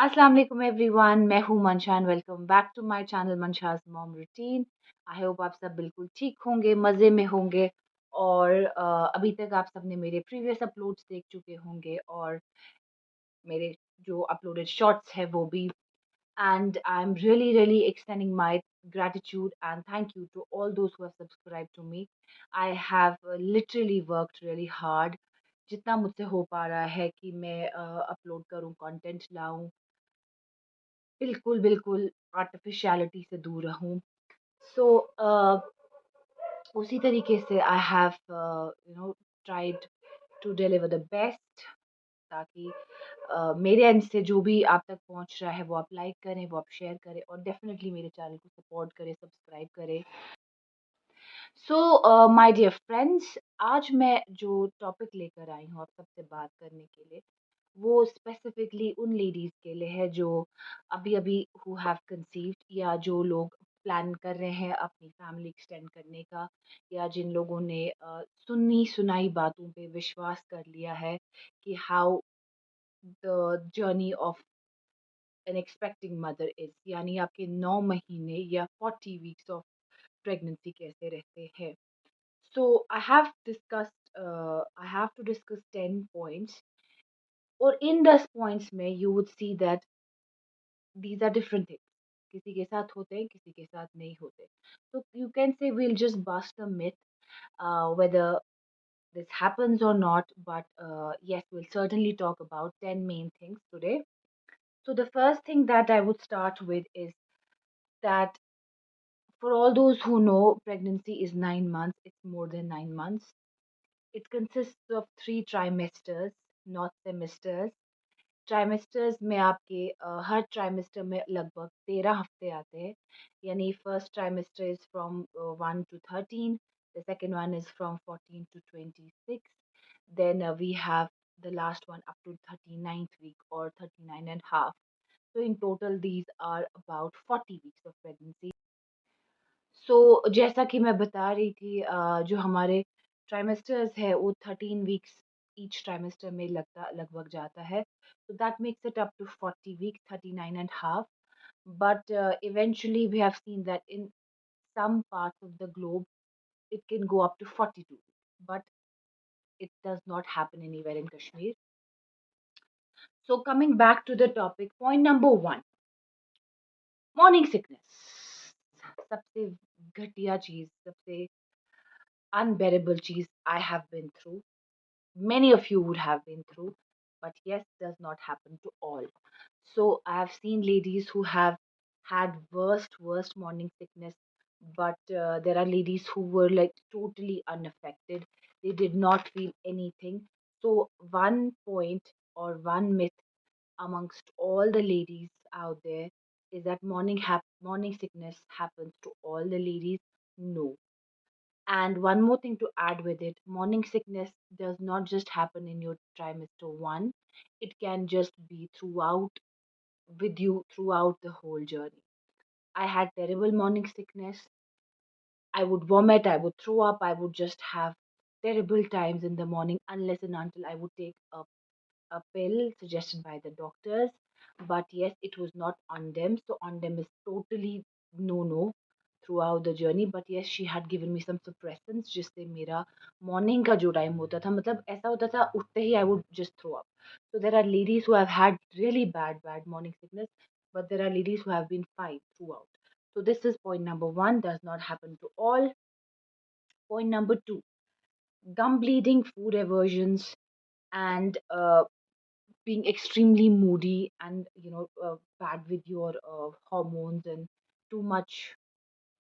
अस्सलाम वालेकुम एवरीवन। मैं हूँ Mansha and welcome back to my channel Mansha's mom routine. I hope आप सब बिल्कुल ठीक होंगे, मज़े में होंगे और अभी तक आप सबने मेरे प्रीवियस अपलोड्स देख चुके होंगे और मेरे जो अपलोडेड शॉर्ट्स है वो भी। And I am really extending my gratitude and thank you to all those who have subscribed to me. I have literally worked really hard जितना मुझसे हो पा रहा है कि मैं अपलोड करूँ, कंटेंट लाऊँ, बिल्कुल आर्टिफ़िशियलिटी से दूर रहूँ। सो उसी तरीके से I have tried to deliver the best, ताकि मेरे एंड से जो भी आप तक पहुँच रहा है वो आप लाइक करें, वो आप शेयर करें और डेफ़िनेटली मेरे चैनल को सपोर्ट करें, सब्सक्राइब करें। सो माय डियर फ्रेंड्स, आज मैं जो टॉपिक लेकर आई हूँ आप सबसे बात करने के लिए, वो स्पेसिफिकली उन लेडीज़ के लिए है जो अभी-अभी हू हैव कंसीव्ड, या जो लोग प्लान कर रहे हैं अपनी फैमिली एक्सटेंड करने का, या जिन लोगों ने सुनी-सुनाई बातों पे विश्वास कर लिया है कि how the journey of an expecting mother is, यानी आपके 9 महीने या 40 वीक्स ऑफ प्रेगनेंसी कैसे रहते हैं। So I have to discuss 10 points, और इन 10 पॉइंट्स में you would see that these are different things. किसी के साथ होते हैं, किसी के साथ नहीं होते। तो you can say we'll just bust a myth, whether this happens or not, but yes, we'll certainly talk about 10 main things today. So the first thing that I would start with is that for all those who know, pregnancy is 9 months. It's more than 9 months. It consists of three trimesters, not semesters. Trimesters में आपके हर trimester में लगभग 13 हफ्ते आते हैं। यानी first trimester is from 1 to 13, the second one is from 14 to 26, then we have the last one up to 39th week और 39 and half. So in total these are about 40 weeks of pregnancy. जैसा कि मैं बता रही थी, जो हमारे trimesters है वो 13 वीक्स ईच ट्राइमेस्टर में लगता लगभग जाता है। So that makes it up to 40 weeks, 39 and half. But eventually we have seen that in some parts of the globe it can go up to 42 weeks, but it does not happen anywhere in Kashmir. So coming back to the topic, point number one, morning sickness. सबसे घटिया चीज, सबसे unbearable cheese I have been through. Many of you would have been through, but yes, does not happen to all. So I have seen ladies who have had worst morning sickness, but there are ladies who were like totally unaffected. They did not feel anything. So one point or one myth amongst all the ladies out there is that morning sickness happens to all the ladies. No, and one more thing to add with it, morning sickness does not just happen in your trimester one, it can just be throughout, with you throughout the whole journey. I had terrible morning sickness. I would vomit, I would throw up, I would just have terrible times in the morning unless and until I would take a pill suggested by the doctors. But yes, it was not on them. So on them is totally no throughout the journey. But yes, she had given me some suppressants जिससे मेरा morning का जो time होता था, मतलब ऐसा होता था उठते ही I would just throw up. So there are ladies who have had really bad morning sickness, but there are ladies who have been fine throughout. So this is point number one, does not happen to all. Point number two, gum bleeding, food aversions, and being extremely moody, and bad with your hormones and too much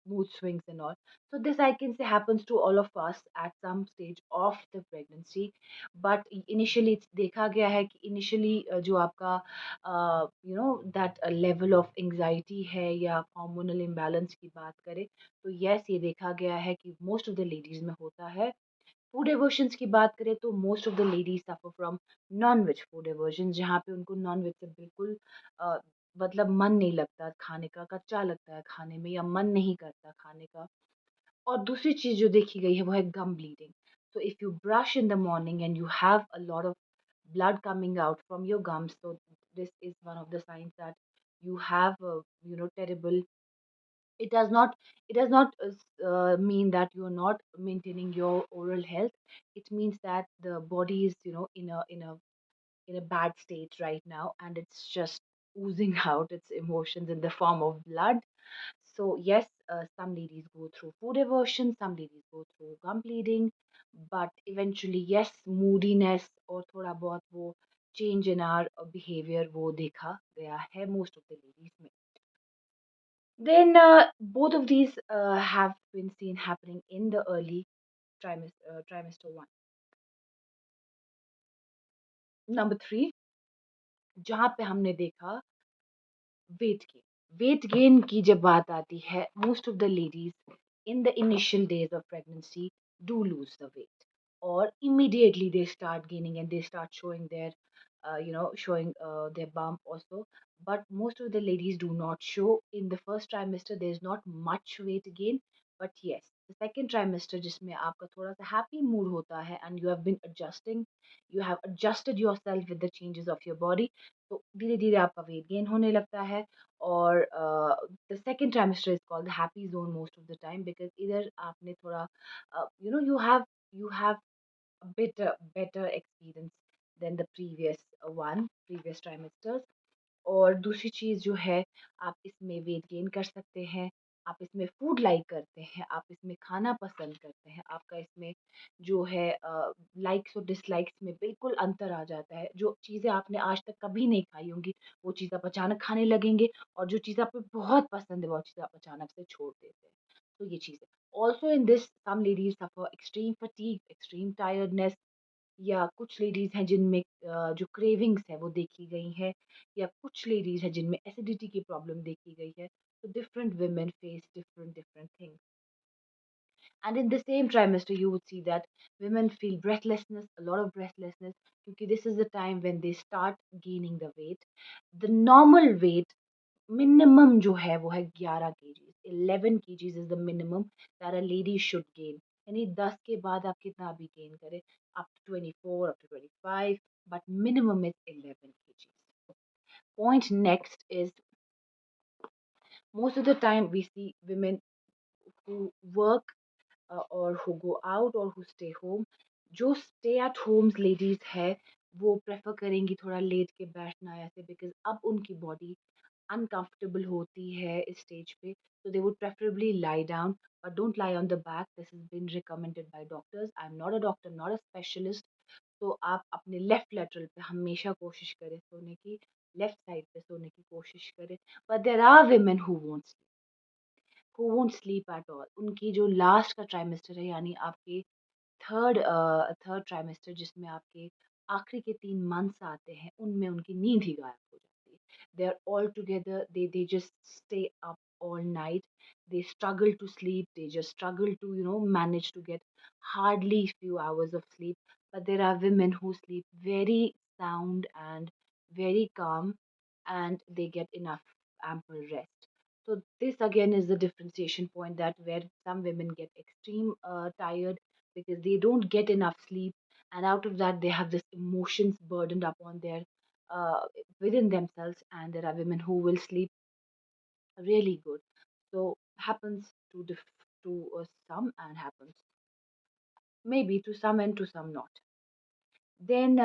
mood swings and all. So this I can say happens to all of us at some stage of the pregnancy. But initially it's देखा गया है कि initially जो आपका that level of anxiety है या hormonal imbalance की बात करें, तो yes ये देखा गया है कि most of the ladies में होता है। फूड एवर्शंस की बात करें तो most of the ladies suffer from non veg food aversion, जहाँ पे उनको नॉन वेज से बिल्कुल अ, मतलब मन नहीं लगता खाने का, कच्चा लगता है खाने में या मन नहीं करता खाने का। और दूसरी चीज़ जो देखी गई है वो है गम bleeding. So if you brush in the morning and you have a lot of blood coming out from your gums, so this is one of the signs that you have terrible. It does not mean that you're not maintaining your oral health. It means that the body is in a bad state right now, and it's just oozing out its emotions in the form of blood. So yes, some ladies go through food aversion, some ladies go through gum bleeding, but eventually yes, moodiness और थोड़ा बहुत वो change in our behavior वो देखा गया है most of the ladies में. Then both of these have been seen happening in the early trimester one. Number three, जहाँ पे हमने देखा वेट गेन. वेट गेन की जब बात आती है, most of the ladies in the initial days of pregnancy do lose the weight, or immediately they start gaining and they start showing their bump also. But most of the ladies do not show in the first trimester. There's not much weight gain, but yes, the second trimester जिसमें आपका थोड़ा सा happy mood होता है and you have been adjusting, you have adjusted yourself with the changes of your body, तो धीरे धीरे आपका वेट गेन होने लगता है. और the second trimester is called the happy zone most of the time, because इधर आपने थोड़ा you have a better experience than the previous trimesters. और दूसरी चीज़ जो है, आप इसमें वेट गेन कर सकते हैं, आप इसमें फूड लाइक करते हैं, आप इसमें खाना पसंद करते हैं, आपका इसमें जो है लाइक्स और डिसलाइक्स में बिल्कुल अंतर आ जाता है. जो चीज़ें आपने आज तक कभी नहीं खाई होंगी, वो चीज़ आप अचानक खाने लगेंगे, और जो चीज़ आपको बहुत पसंद है, वो चीज़ आप अचानक से छोड़ देते हैं. तो ये चीज़ है. Also in this some ladies suffer extreme fatigue, extreme tiredness, या कुछ लेडीज हैं जिनमें जो क्रेविंग्स है वो देखी गई है, या कुछ लेडीज हैं जिनमें एसिडिटी की प्रॉब्लम देखी गई है. तो different women face different different things. And in the same trimester you would see that women feel breathlessness, a lot of breathlessness, because this is the time when they start gaining the weight. The normal weight minimum जो है वो है 11 kgs. 11 kgs is the minimum that a lady should gain. यानी 10 के बाद आप कितना भी gain करें, up to 24, up to 25, but minimum is 11 kgs. Point next is, most of the time we see women who work or who go out or who stay home. जो stay at homes ladies है, वो prefer करेंगी थोड़ा late के बैठना ऐसे, because अब उनकी बॉडी uncomfortable होती है इस स्टेज पे. So they would preferably lie down, but don't lie on the back. This has been recommended by doctors. I'm not a doctor, not a specialist. तो आप अपने लेफ्ट लेटरल पे हमेशा कोशिश करें सोने की, लेफ्ट साइड पे सोने की कोशिश करें. But there are women who won't sleep at all. उनकी जो लास्ट का ट्राइमेस्टर है, यानी आपके थर्ड ट्राइमेस्टर, जिसमें आपके आखिरी के 3 मंथ्स आते हैं, उनमें उनकी नींद ही गायब हो जाती है. They are all together, they just stay up all night. They struggle to sleep. They just struggle to manage to get hardly few hours of sleep. But there are women who sleep very sound and very calm, and they get enough ample rest. So this again is the differentiation point, that where some women get extreme tired because they don't get enough sleep, and out of that they have this emotions burdened upon their uh, within themselves, and there are women who will sleep really good. So happens to some, and happens maybe to some and to some not. Then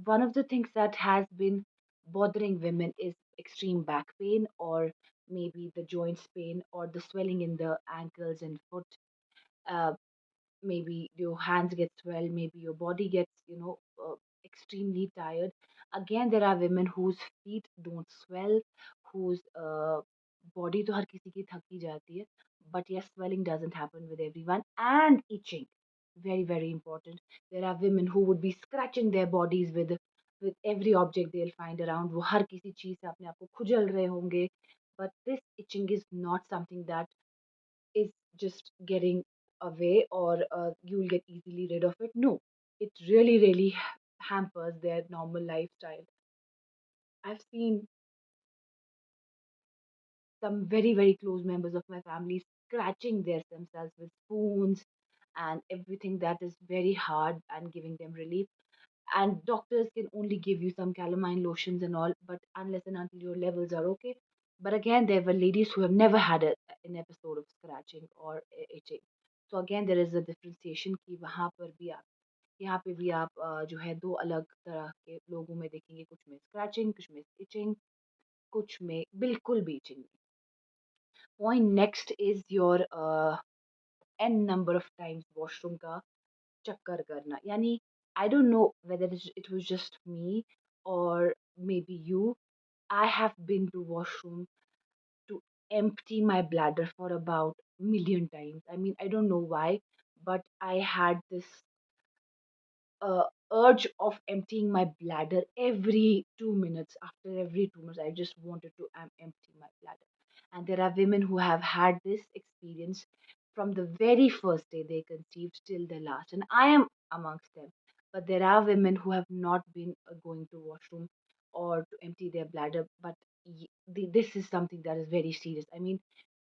one of the things that has been bothering women is extreme back pain, or maybe the joints pain, or the swelling in the ankles and foot. Uh, Maybe your hands get swell, maybe your body gets extremely tired. Again, there are women whose feet don't swell, whose body तो हर किसी की थक ही जाती है, but yes, swelling doesn't happen with everyone. And itching, very very important. There are women who would be scratching their bodies with every object they'll find around. वो हर किसी चीज से अपने आप को खुजल रहे होंगे. But this itching is not something that is just getting away, or you'll get easily rid of it. No, it really, really hampers their normal lifestyle. I've seen some very, very close members of my family scratching themselves with spoons and everything that is very hard and giving them relief. and doctors can only give you some calamine lotions and all, but unless and until your levels are okay. But again, there were ladies who have never had an episode of scratching or itching. So again, there is a differentiation कि वहाँ पर भी आप यहाँ पे भी आप जो है दो अलग तरह के लोगों में देखेंगे, कुछ में स्क्रैचिंग, कुछ में इचिंग, कुछ में बिल्कुल भी इचिंग नहीं। Point next is your n number of times washroom का चक्कर करना, यानी I don't know whether it was just me और maybe you, I have been to washroom to empty my bladder for about million times. I mean, I don't know why, but I had this urge of emptying my bladder every 2 minutes. After every 2 minutes, I just wanted to empty my bladder. And there are women who have had this experience from the very first day they conceived till the last, and I am amongst them. But there are women who have not been going to washroom or to empty their bladder, but this is something that is very serious. I mean,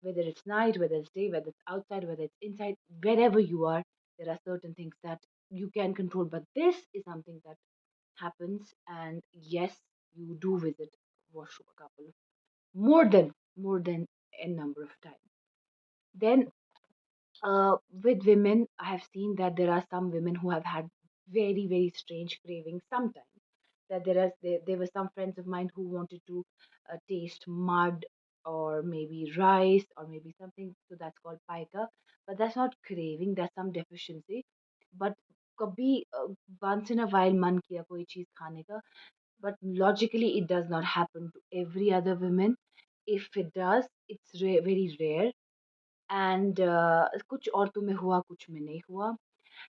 whether it's night, whether it's day, whether it's outside, whether it's inside, wherever you are, there are certain things that you can control. But this is something that happens, and yes, you do visit washroom a couple of more than a number of times. Then with women, I have seen that there are some women who have had very strange cravings sometimes. That there were some friends of mine who wanted to taste mud or maybe rice or maybe something, so that's called paika. But that's not craving, that's some deficiency. But कभी once in a while मन किया कोई चीज खाने का, but logically it does not happen to every other woman. If it does, it's very rare. And कुछ औरतों में हुआ, कुछ में नहीं हुआ.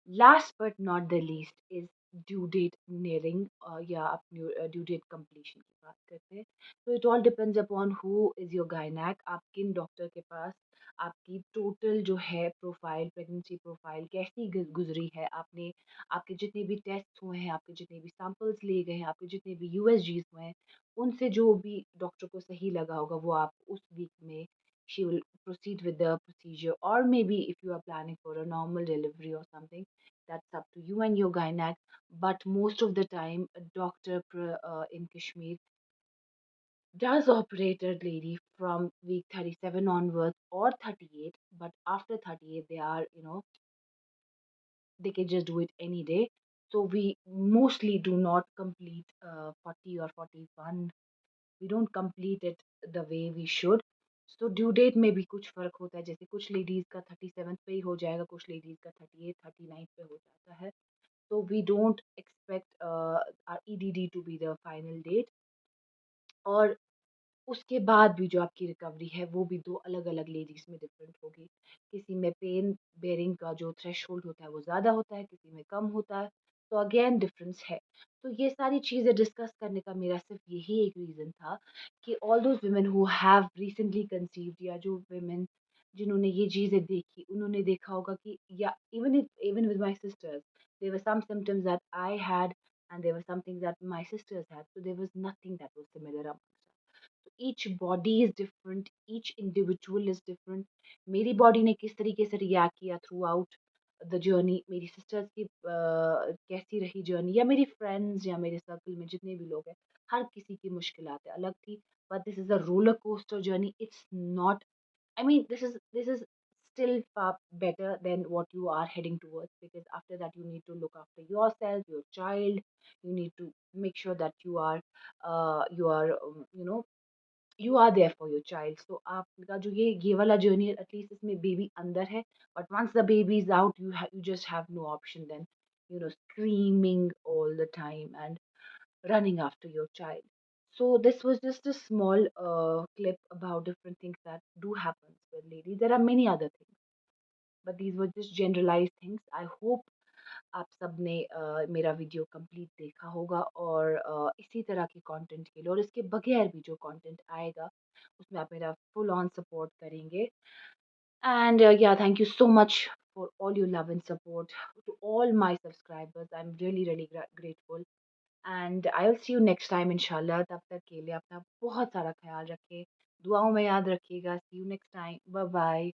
Last but not the least is due date nearing, या अपनी ड्यू डेट कंप्लीशन की बात करते हैं. तो it all depends upon who is your gynaec, आप किन डॉक्टर के पास, आपकी टोटल जो है प्रोफाइल, प्रेगनेंसी प्रोफाइल कैसी गुजरी है, आपने आपके जितने भी टेस्ट हुए हैं, आपके जितने भी सैंपल्स लिए गए हैं, आपके जितने भी यूएसजीज हुए हैं, उनसे जो भी डॉक्टर को सही लगा होगा वो आप उस वीक में she will proceed with the procedure. Or maybe if you are planning for a normal delivery or something, that's up to you and your gynac. But most of the time a doctor in Kashmir does operate a lady from week 37 onwards or 38, but after 38 they are, they can just do it any day. So we mostly do not complete 40 or 41, we don't complete it the way we should. So due date में भी कुछ फ़र्क होता है, जैसे कुछ ladies का 37 पे ही हो जाएगा, कुछ लेडीज़ का 38 39 पे हो जाता है. तो we don't expect our EDD to be the final date. और उसके बाद भी जो आपकी रिकवरी है वो भी 2 अलग-अलग लेडीज़ में डिफरेंट होगी. किसी में पेन बेयरिंग का जो थ्रेशोल्ड होता है वो ज़्यादा होता है, किसी में कम होता है. तो अगेन डिफरेंस है. तो ये सारी चीज़ें डिस्कस करने का मेरा सिर्फ़ यही एक रीज़न था कि all those women who have recently conceived, या जो वुमेन जिन्होंने ये चीज़ें देखी, उन्होंने देखा होगा कि, या even with my sisters, there were some symptoms that I had and there were some things that my sisters had. So there was nothing that was similar amongst us. So each body is different, each individual is different. मेरी body ने किस तरीके से react किया through out the journey, मेरी sisters की कैसी रही जर्नी, या मेरी फ्रेंड्स या मेरे सर्कल में जितने भी लोग हैं, हर किसी की मुश्किलात अलग थी. But this is a roller coaster journey. It's not, I mean, this is still far better than what you are heading towards, because after that you need to look after yourself, your child. You need to make sure that you are there for your child. So आपका जो ये वाला journey है, at least इसमें baby अंदर है. But once the baby is out, you just have no option then, screaming all the time and running after your child. So this was just a small clip about different things that do happen with ladies. There are many other things, but these were just generalized things. I hope आप सबने मेरा video complete देखा होगा, और इसी तरह के content के लिए और इसके बगैर भी जो कंटेंट आएगा उसमें आप मेरा फुल ऑन सपोर्ट करेंगे. And yeah, thank you so much for all your love and support to all my subscribers. I'm really grateful. And I will see you next time इंशाल्लाह. तब तक के लिए अपना बहुत सारा ख्याल रखें, दुआओं में याद रखिएगा. See you next time. Bye bye.